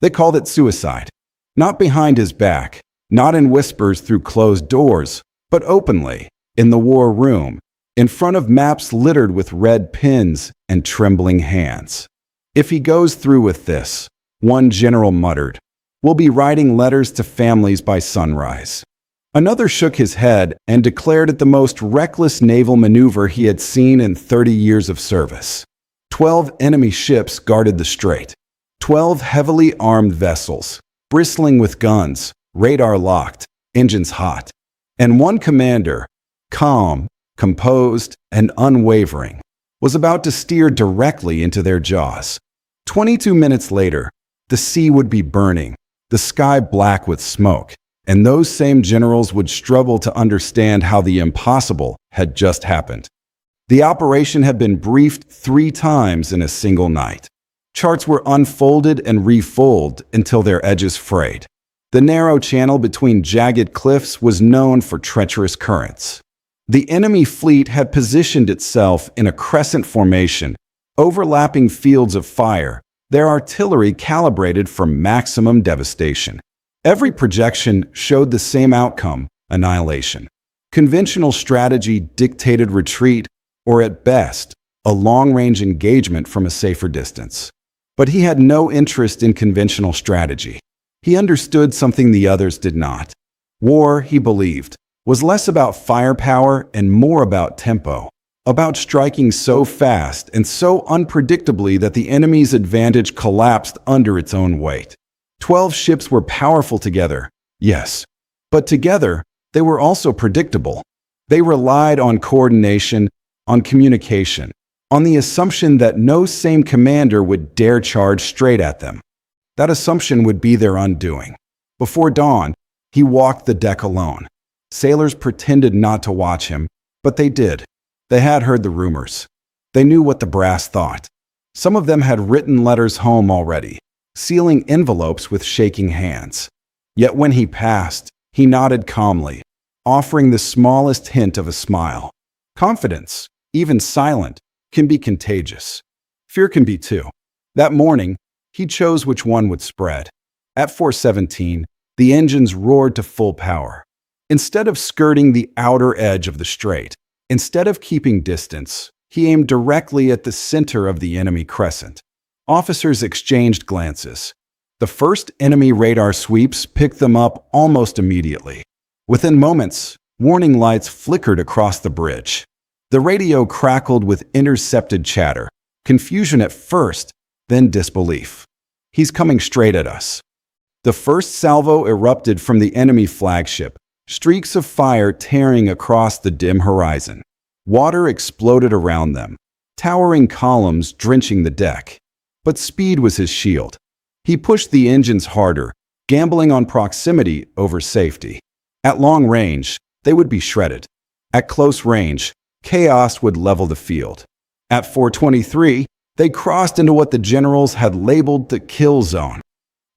They called it suicide. Not behind his back, not in whispers through closed doors, but openly, in the war room, in front of maps littered with red pins and trembling hands. If he goes through with this, one general muttered, we'll be writing letters to families by sunrise. Another shook his head and declared it the most reckless naval maneuver he had seen in 30 years of service. 12 enemy ships guarded the Strait. 12 heavily armed vessels, bristling with guns, radar locked, engines hot. And one commander, calm, composed, and unwavering, was about to steer directly into their jaws. 22 minutes later, the sea would be burning, the sky black with smoke, and those same generals would struggle to understand how the impossible had just happened. The operation had been briefed 3 times in a single night. Charts were unfolded and refolded until their edges frayed. The narrow channel between jagged cliffs was known for treacherous currents. The enemy fleet had positioned itself in a crescent formation, overlapping fields of fire, their artillery calibrated for maximum devastation. Every projection showed the same outcome: annihilation. Conventional strategy dictated retreat, or at best, a long-range engagement from a safer distance. But he had no interest in conventional strategy. He understood something the others did not. War, he believed, was less about firepower and more about tempo, about striking so fast and so unpredictably that the enemy's advantage collapsed under its own weight. 12 ships were powerful together, yes, but together they were also predictable. They relied on coordination, on communication, on the assumption that no same commander would dare charge straight at them. That assumption would be their undoing. Before dawn, he walked the deck alone. Sailors pretended not to watch him, but they did. They had heard the rumors. They knew what the brass thought. Some of them had written letters home already, sealing envelopes with shaking hands. Yet when he passed, he nodded calmly, offering the smallest hint of a smile. Confidence, even silent, can be contagious. Fear can be too. That morning, he chose which one would spread. At 4:17, the engines roared to full power. Instead of skirting the outer edge of the Strait, instead of keeping distance, he aimed directly at the center of the enemy crescent. Officers exchanged glances. The first enemy radar sweeps picked them up almost immediately. Within moments, warning lights flickered across the bridge. The radio crackled with intercepted chatter, confusion at first, then disbelief. He's coming straight at us. The first salvo erupted from the enemy flagship, streaks of fire tearing across the dim horizon. Water exploded around them, towering columns drenching the deck. But speed was his shield. He pushed the engines harder, gambling on proximity over safety. At long range, they would be shredded. At close range, chaos would level the field. At 4:23, they crossed into what the generals had labeled the kill zone.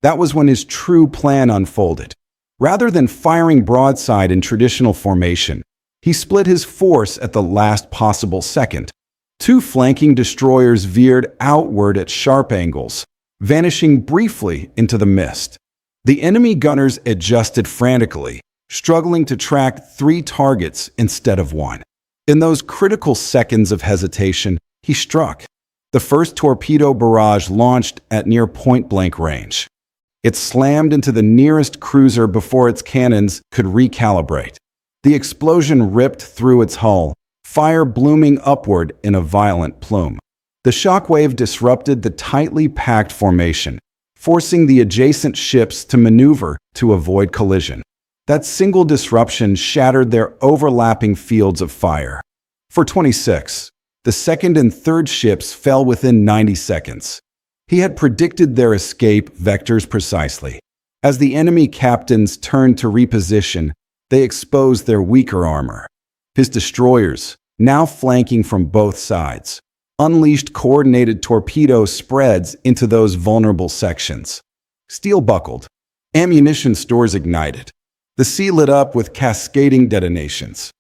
That was when his true plan unfolded. Rather than firing broadside in traditional formation, he split his force at the last possible second. 2 flanking destroyers veered outward at sharp angles, vanishing briefly into the mist. The enemy gunners adjusted frantically, struggling to track 3 targets instead of 1. In those critical seconds of hesitation, he struck. The first torpedo barrage launched at near point-blank range. It slammed into the nearest cruiser before its cannons could recalibrate. The explosion ripped through its hull, fire blooming upward in a violent plume. The shockwave disrupted the tightly packed formation, forcing the adjacent ships to maneuver to avoid collision. That single disruption shattered their overlapping fields of fire. For 26, the second and third ships fell within 90 seconds. He had predicted their escape vectors precisely. As the enemy captains turned to reposition, they exposed their weaker armor. His destroyers, now flanking from both sides, unleashed coordinated torpedo spreads into those vulnerable sections. Steel buckled. Ammunition stores ignited. The sea lit up with cascading detonations.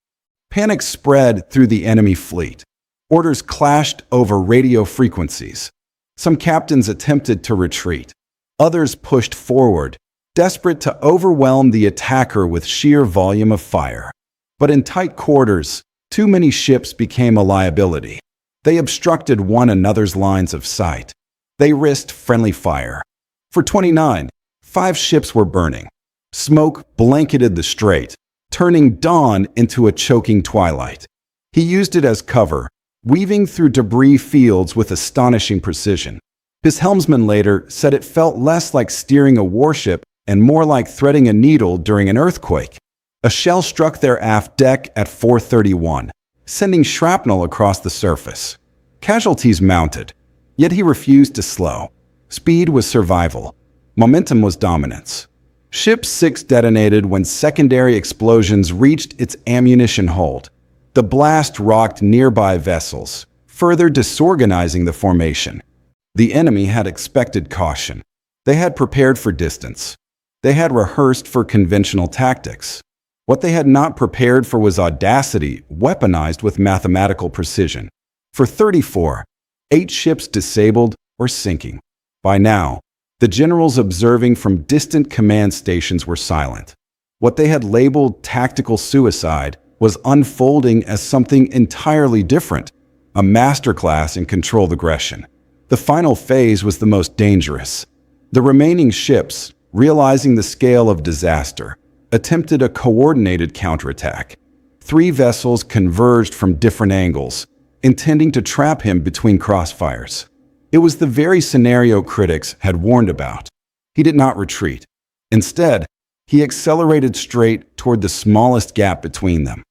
Panic spread through the enemy fleet. Orders clashed over radio frequencies. Some captains attempted to retreat. Others pushed forward, desperate to overwhelm the attacker with sheer volume of fire. But in tight quarters, too many ships became a liability. They obstructed one another's lines of sight. They risked friendly fire. For 29, 5 ships were burning. Smoke blanketed the Strait, turning dawn into a choking twilight. He used it as cover, weaving through debris fields with astonishing precision. His helmsman later said it felt less like steering a warship and more like threading a needle during an earthquake. A shell struck their aft deck at 4:31, sending shrapnel across the surface. Casualties mounted, yet he refused to slow. Speed was survival. Momentum was dominance. Ship 6 detonated when secondary explosions reached its ammunition hold. The blast rocked nearby vessels, further disorganizing the formation. The enemy had expected caution. They had prepared for distance. They had rehearsed for conventional tactics. What they had not prepared for was audacity, weaponized with mathematical precision. For 34, 8 ships disabled or sinking. By now, the generals observing from distant command stations were silent. What they had labeled tactical suicide was unfolding as something entirely different, a masterclass in controlled aggression. The final phase was the most dangerous. The remaining ships, realizing the scale of disaster, attempted a coordinated counterattack. 3 vessels converged from different angles, intending to trap him between crossfires. It was the very scenario critics had warned about. He did not retreat. Instead, he accelerated straight toward the smallest gap between them.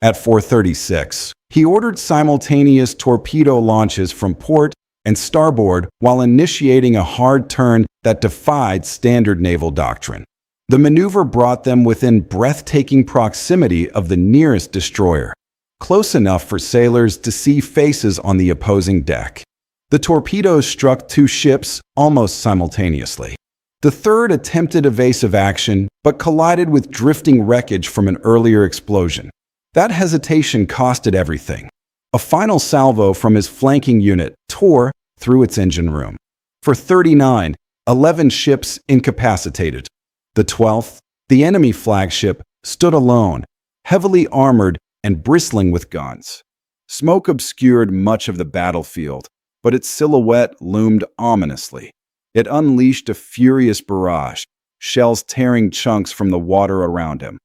At 4:36, he ordered simultaneous torpedo launches from port and starboard while initiating a hard turn that defied standard naval doctrine. The maneuver brought them within breathtaking proximity of the nearest destroyer, close enough for sailors to see faces on the opposing deck. The torpedoes struck 2 ships almost simultaneously. The third attempted evasive action, but collided with drifting wreckage from an earlier explosion. That hesitation costed everything. A final salvo from his flanking unit tore through its engine room. For 39, 11 ships incapacitated. The 12th, the enemy flagship, stood alone, heavily armored and bristling with guns. Smoke obscured much of the battlefield, but its silhouette loomed ominously. It unleashed a furious barrage, shells tearing chunks from the water around him.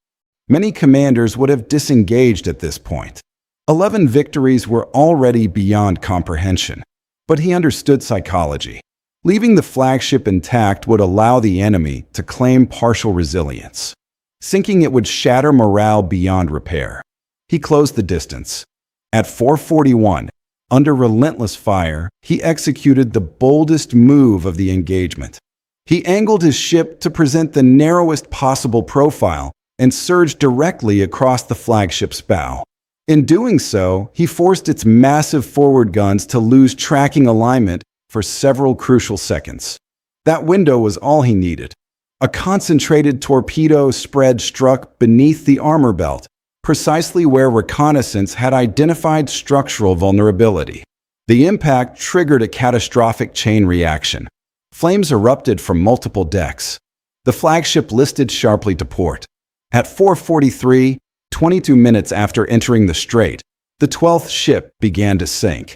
Many commanders would have disengaged at this point. 11 victories were already beyond comprehension, but he understood psychology. Leaving the flagship intact would allow the enemy to claim partial resilience. Sinking it would shatter morale beyond repair. He closed the distance. At 4:41, under relentless fire, he executed the boldest move of the engagement. He angled his ship to present the narrowest possible profile and surged directly across the flagship's bow. In doing so, he forced its massive forward guns to lose tracking alignment for several crucial seconds. That window was all he needed. A concentrated torpedo spread struck beneath the armor belt, precisely where reconnaissance had identified structural vulnerability. The impact triggered a catastrophic chain reaction. Flames erupted from multiple decks. The flagship listed sharply to port. At 4:43, 22 minutes after entering the Strait, the 12th ship began to sink.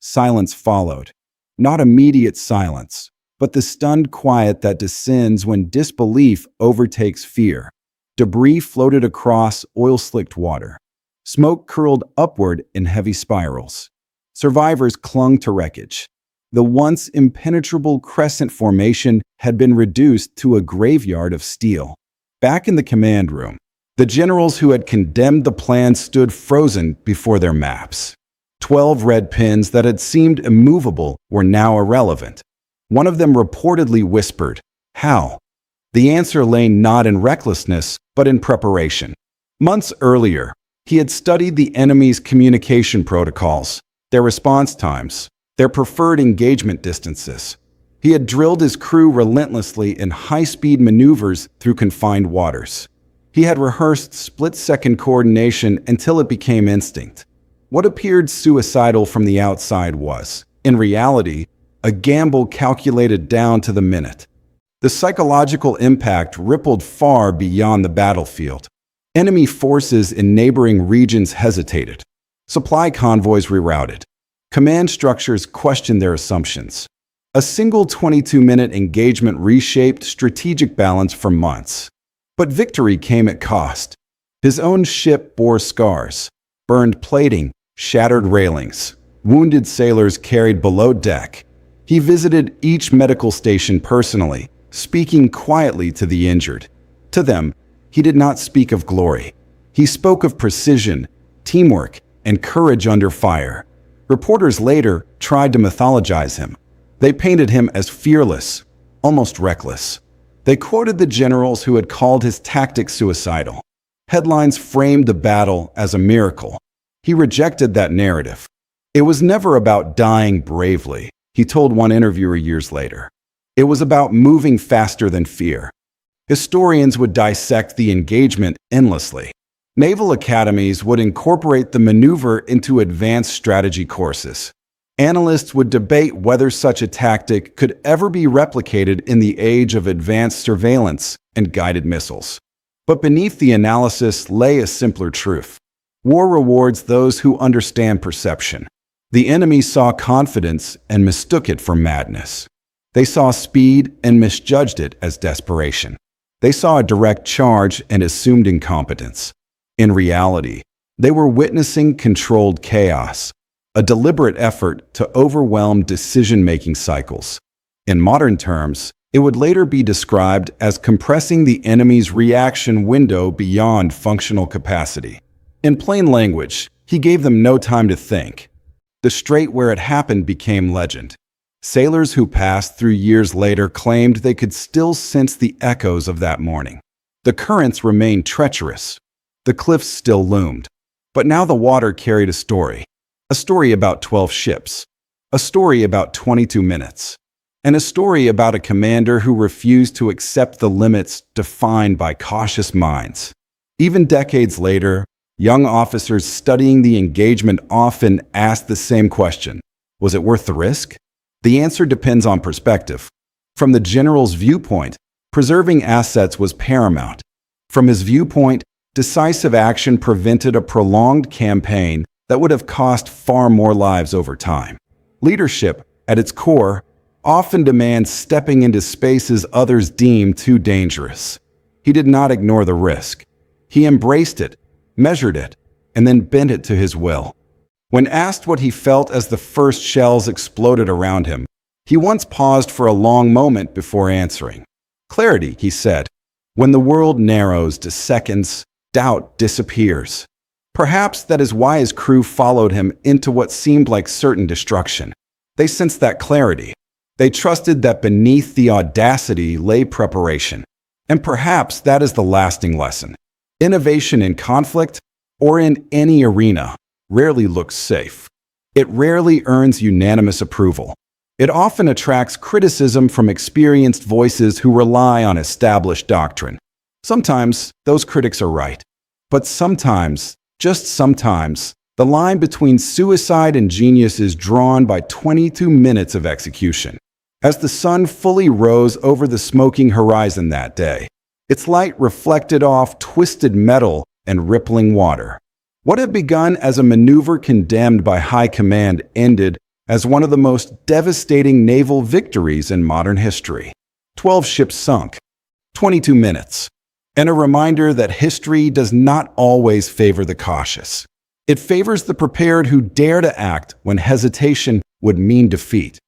Silence followed. Not immediate silence, but the stunned quiet that descends when disbelief overtakes fear. Debris floated across oil-slicked water. Smoke curled upward in heavy spirals. Survivors clung to wreckage. The once impenetrable Crescent Formation had been reduced to a graveyard of steel. Back in the command room, the generals who had condemned the plan stood frozen before their maps. 12 red pins that had seemed immovable were now irrelevant. One of them reportedly whispered, "How?" The answer lay not in recklessness, but in preparation. Months earlier, he had studied the enemy's communication protocols, their response times, their preferred engagement distances. He had drilled his crew relentlessly in high-speed maneuvers through confined waters. He had rehearsed split-second coordination until it became instinct. What appeared suicidal from the outside was, in reality, a gamble calculated down to the minute. The psychological impact rippled far beyond the battlefield. Enemy forces in neighboring regions hesitated. Supply convoys rerouted. Command structures questioned their assumptions. A single 22-minute engagement reshaped strategic balance for months. But victory came at cost. His own ship bore scars, burned plating, shattered railings, wounded sailors carried below deck. He visited each medical station personally, speaking quietly to the injured. To them, he did not speak of glory. He spoke of precision, teamwork, and courage under fire. Reporters later tried to mythologize him. They painted him as fearless, almost reckless. They quoted the generals who had called his tactics suicidal. Headlines framed the battle as a miracle. He rejected that narrative. It was never about dying bravely, he told one interviewer years later. It was about moving faster than fear. Historians would dissect the engagement endlessly. Naval academies would incorporate the maneuver into advanced strategy courses. Analysts would debate whether such a tactic could ever be replicated in the age of advanced surveillance and guided missiles. But beneath the analysis lay a simpler truth. War rewards those who understand perception. The enemy saw confidence and mistook it for madness. They saw speed and misjudged it as desperation. They saw a direct charge and assumed incompetence. In reality, they were witnessing controlled chaos, a deliberate effort to overwhelm decision-making cycles. In modern terms, it would later be described as compressing the enemy's reaction window beyond functional capacity. In plain language, he gave them no time to think. The strait where it happened became legend. Sailors who passed through years later claimed they could still sense the echoes of that morning. The currents remained treacherous. The cliffs still loomed. But now the water carried a story about 12 ships, a story about 22 minutes, and a story about a commander who refused to accept the limits defined by cautious minds. Even decades later, young officers studying the engagement often ask the same question: was it worth the risk? The answer depends on perspective. From the general's viewpoint, preserving assets was paramount. From his viewpoint, decisive action prevented a prolonged campaign that would have cost far more lives over time. Leadership, at its core, often demands stepping into spaces others deem too dangerous. He did not ignore the risk. He embraced it, measured it, and then bent it to his will. When asked what he felt as the first shells exploded around him, he once paused for a long moment before answering. "Clarity," he said. "When the world narrows to seconds, doubt disappears." Perhaps that is why his crew followed him into what seemed like certain destruction. They sensed that clarity. They trusted that beneath the audacity lay preparation. And perhaps that is the lasting lesson. Innovation in conflict, or in any arena, rarely looks safe. It rarely earns unanimous approval. It often attracts criticism from experienced voices who rely on established doctrine. Sometimes those critics are right. But sometimes, just sometimes, the line between suicide and genius is drawn by 22 minutes of execution. As the sun fully rose over the smoking horizon that day, its light reflected off twisted metal and rippling water. What had begun as a maneuver condemned by high command ended as one of the most devastating naval victories in modern history. 12 ships sunk, 22 minutes, and a reminder that history does not always favor the cautious. It favors the prepared who dare to act when hesitation would mean defeat.